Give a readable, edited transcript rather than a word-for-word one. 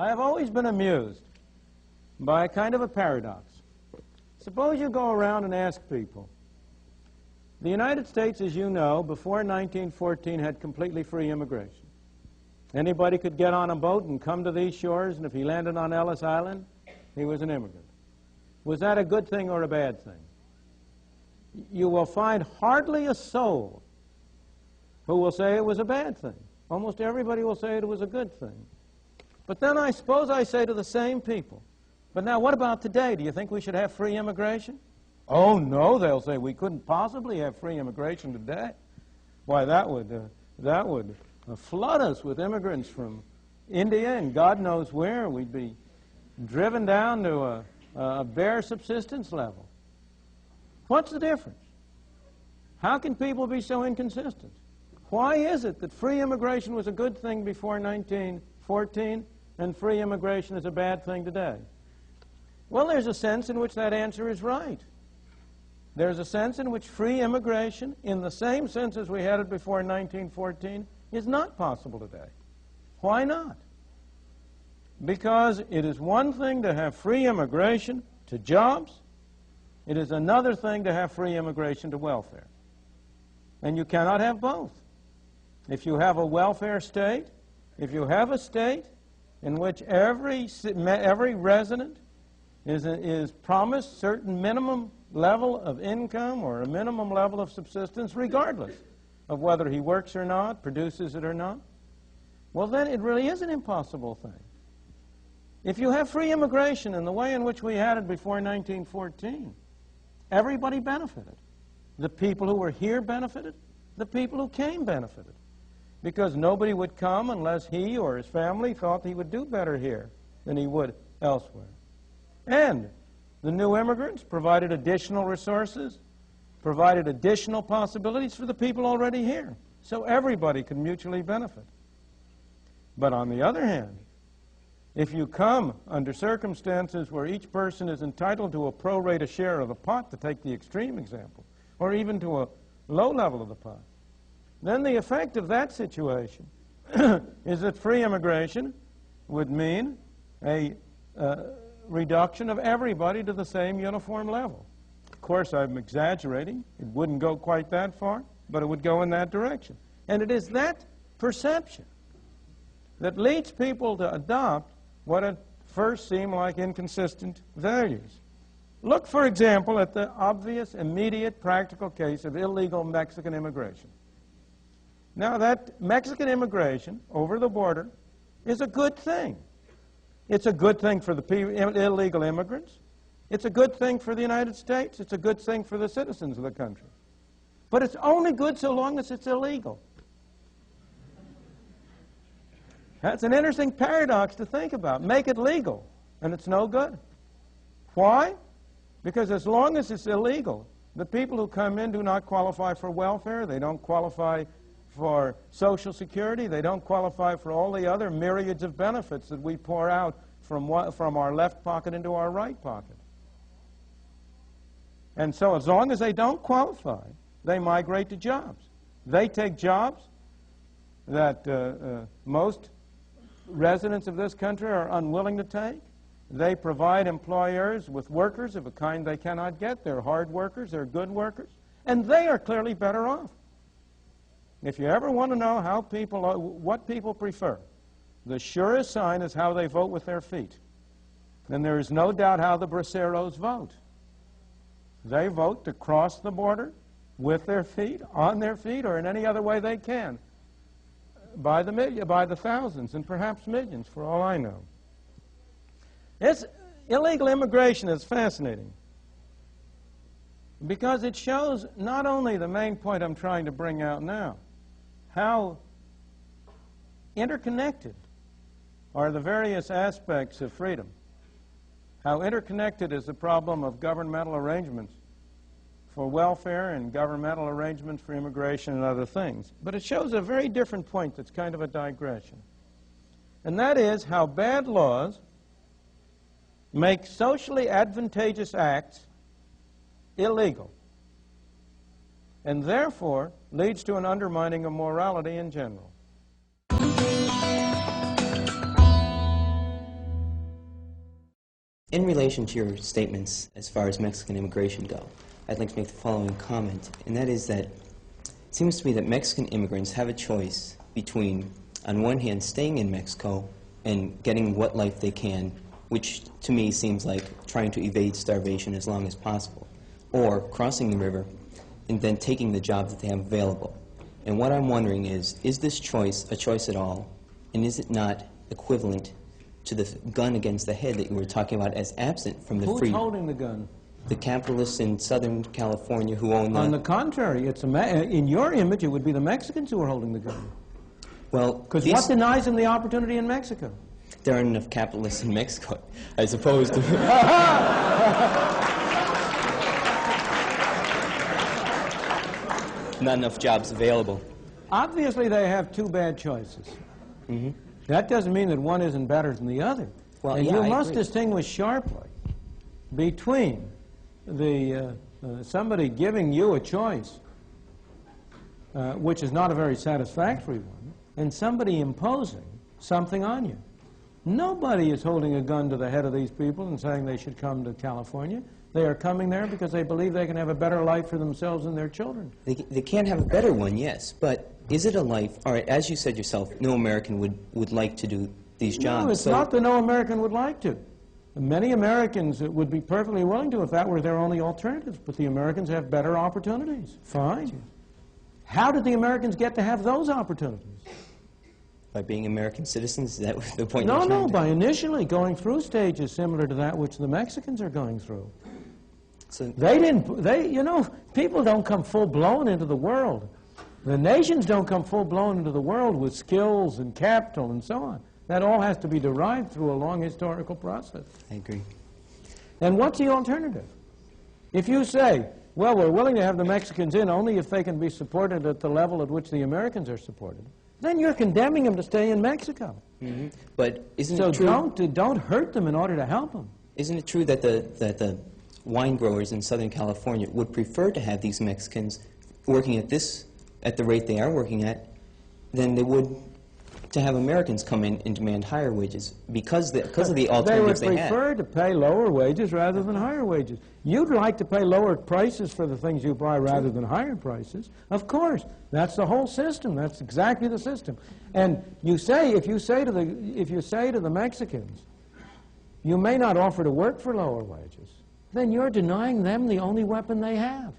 I have always been amused by a kind of a paradox. Suppose you go around and ask people. The United States, as you know, before 1914 had completely free immigration. Anybody could get on a boat and come to these shores, and if he landed on Ellis Island, he was an immigrant. Was that a good thing or a bad thing? You will find hardly a soul who will say it was a bad thing. Almost everybody will say it was a good thing. But then I suppose I say to the same people, but now what about today? Do you think we should have free immigration? Oh, no, they'll say, we couldn't possibly have free immigration today. Why, that would flood us with immigrants from India and God knows where. We'd be driven down to a bare subsistence level. What's the difference? How can people be so inconsistent? Why is it that free immigration was a good thing before 1914 and free immigration is a bad thing today? Well, there's a sense in which that answer is right. There's a sense in which free immigration, in the same sense as we had it before 1914, is not possible today. Why not? Because it is one thing to have free immigration to jobs. It is another thing to have free immigration to welfare. And you cannot have both. If you have a welfare state, if you have a state in which every resident is promised certain minimum level of income or a minimum level of subsistence, regardless of whether he works or not, produces it or not, well, then it really is an impossible thing. If you have free immigration in the way in which we had it before 1914, everybody benefited. The people who were here benefited. The people who came benefited. Because nobody would come unless he or his family thought he would do better here than he would elsewhere. And the new immigrants provided additional resources, provided additional possibilities for the people already here. So everybody could mutually benefit. But on the other hand, if you come under circumstances where each person is entitled to a pro rata share of the pot, to take the extreme example, or even to a low level of the pot, then the effect of that situation is that free immigration would mean a reduction of everybody to the same uniform level. Of course, I'm exaggerating. It wouldn't go quite that far, but it would go in that direction. And it is that perception that leads people to adopt what at first seem like inconsistent values. Look, for example, at the obvious, immediate, practical case of illegal Mexican immigration. Now, that Mexican immigration over the border is a good thing. It's a good thing for the illegal immigrants. It's a good thing for the United States. It's a good thing for the citizens of the country. But it's only good so long as it's illegal. That's an interesting paradox to think about. Make it legal, and it's no good. Why? Because as long as it's illegal, the people who come in do not qualify for welfare. They don't qualify for Social Security. They don't qualify for all the other myriads of benefits that we pour out from our left pocket into our right pocket. And so as long as they don't qualify, they migrate to jobs. They take jobs that most residents of this country are unwilling to take. They provide employers with workers of a kind they cannot get. They're hard workers, they're good workers, and they are clearly better off. If you ever want to know how what people prefer, the surest sign is how they vote with their feet. And there is no doubt how the braceros vote. They vote to cross the border with their feet, on their feet, or in any other way they can, by the thousands and perhaps millions, for all I know. Illegal immigration is fascinating because it shows not only the main point I'm trying to bring out now, how interconnected are the various aspects of freedom, how interconnected is the problem of governmental arrangements for welfare and governmental arrangements for immigration and other things. But it shows a very different point that's kind of a digression. And that is how bad laws make socially advantageous acts illegal, and therefore leads to an undermining of morality in general. In relation to your statements as far as Mexican immigration go, I'd like to make the following comment, and that is that it seems to me that Mexican immigrants have a choice between, on one hand, staying in Mexico and getting what life they can, which to me seems like trying to evade starvation as long as possible, or crossing the river and then taking the job that they have available. And what I'm wondering is this choice a choice at all, and is it not equivalent to the gun against the head that you were talking about as absent from the free... Who's holding the gun? The capitalists in Southern California who own the... On the contrary, it's in your image, it would be the Mexicans who are holding the gun. Well, because what denies them the opportunity in Mexico? There aren't enough capitalists in Mexico, as opposed to... Not enough jobs available. Obviously, they have two bad choices. Mm-hmm. That doesn't mean that one isn't better than the other. Well, and yeah, you I must agree. distinguish sharply between the somebody giving you a choice, which is not a very satisfactory one, and somebody imposing something on you. Nobody is holding a gun to the head of these people and saying they should come to California. They are coming there because they believe they can have a better life for themselves and their children. They can't have a better one, yes, but is it a life... All right, as you said yourself, no American would like to do these jobs. No, it's not that no American would like to. Many Americans would be perfectly willing to if that were their only alternative, but the Americans have better opportunities. Fine. How did the Americans get to have those opportunities? By being American citizens? Is that the point? No, by initially going through stages similar to that which the Mexicans are going through. So You know, people don't come full-blown into the world. The nations don't come full-blown into the world with skills and capital and so on. That all has to be derived through a long historical process. I agree. And what's the alternative? If you say, well, we're willing to have the Mexicans in only if they can be supported at the level at which the Americans are supported, then you're condemning them to stay in Mexico. Mm-hmm. But isn't so it true... don't hurt them in order to help them. Isn't it true that the wine growers in Southern California would prefer to have these Mexicans working at the rate they are working at than they would to have Americans come in and demand higher wages because of the alternatives they have? They would prefer to pay lower wages rather than higher wages. You'd like to pay lower prices for the things you buy rather than higher prices. Of course. That's the whole system. That's exactly the system. And if you say to the Mexicans, you may not offer to work for lower wages, then you're denying them the only weapon they have.